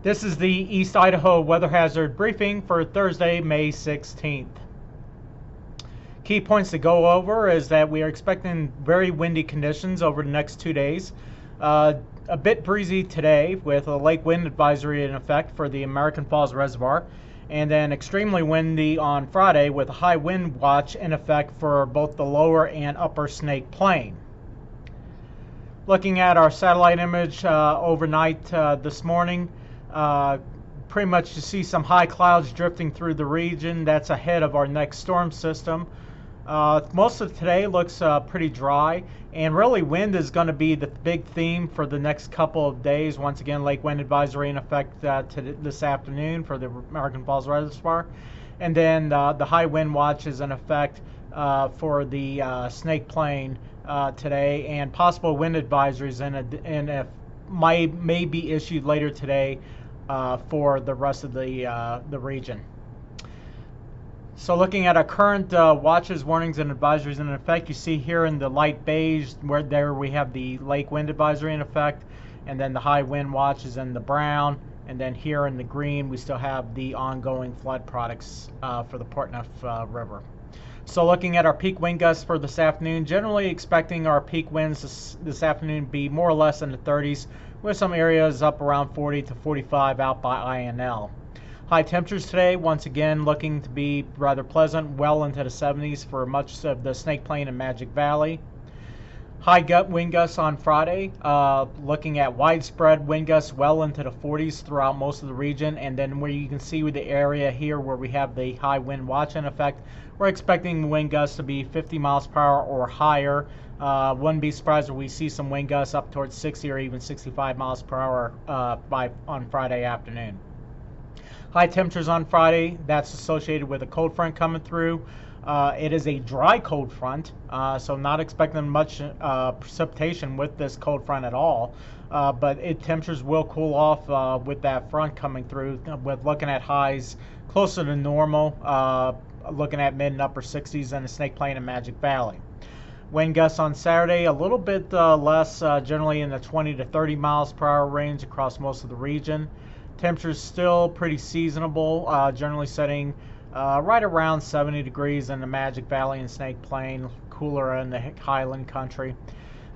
This is the East Idaho weather hazard briefing for Thursday, May 16th. Key points to go over is that we are expecting very windy conditions over the next 2 days. A bit breezy today with a lake wind advisory in effect for the American Falls Reservoir, and then extremely windy on Friday with a high wind watch in effect for both the lower and upper Snake Plain. Looking at our satellite image overnight this morning, pretty much you see some high clouds drifting through the region. That's ahead of our next storm system. Most of today looks pretty dry, and really wind is going to be the big theme for the next couple of days. Once again, lake wind advisory in effect this afternoon for the American Falls Reservoir, and then the high wind watch is in effect for the Snake Plain today, and possible wind advisories may be issued later today for the rest of the region. So looking at our current watches, warnings, and advisories in effect, you see here in the light beige where we have the lake wind advisory in effect, and then the high wind watch is in the brown, and then here in the green we still have the ongoing flood products for the Portneuf River. So looking at our peak wind gusts for this afternoon, generally expecting our peak winds this afternoon to be more or less in the 30s, with some areas up around 40 to 45 out by INL. High temperatures today, once again, looking to be rather pleasant, well into the 70s for much of the Snake Plain and Magic Valley. High wind gusts on Friday, looking at widespread wind gusts well into the 40s throughout most of the region, and then where you can see with the area here where we have the high wind watch in effect, we're expecting wind gusts to be 50 miles per hour or higher. Wouldn't be surprised if we see some wind gusts up towards 60 or even 65 miles per hour on Friday afternoon. High temperatures on Friday, that's associated with a cold front coming through. It is a dry cold front, so not expecting much precipitation with this cold front at all. But temperatures will cool off with that front coming through, with looking at highs closer to normal, looking at mid and upper 60s in the Snake Plain and Magic Valley. Wind gusts on Saturday, a little bit less, generally in the 20 to 30 miles per hour range across most of the region. Temperatures still pretty seasonable, generally setting right around 70 degrees in the Magic Valley and Snake Plain, cooler in the Highland country.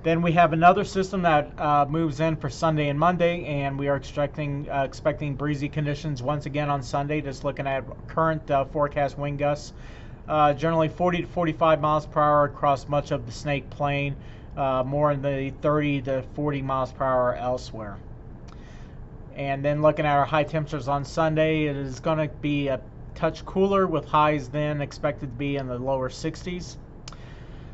Then we have another system that moves in for Sunday and Monday, and we are expecting breezy conditions once again on Sunday. Just looking at current forecast wind gusts, generally 40 to 45 miles per hour across much of the Snake Plain, more in the 30 to 40 miles per hour elsewhere. And then looking at our high temperatures on Sunday, it is going to be a touch cooler with highs then expected to be in the lower 60s.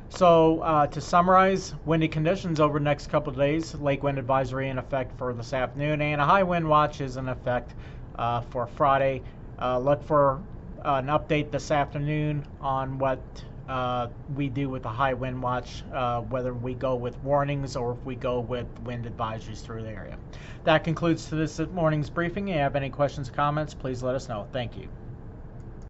So to summarize, windy conditions over the next couple of days, lake wind advisory in effect for this afternoon, and a high wind watch is in effect for Friday. Look for an update this afternoon on what we do with the high wind watch, whether we go with warnings or if we go with wind advisories through the area. That concludes this morning's briefing. If you have any questions or comments, please let us know. Thank you.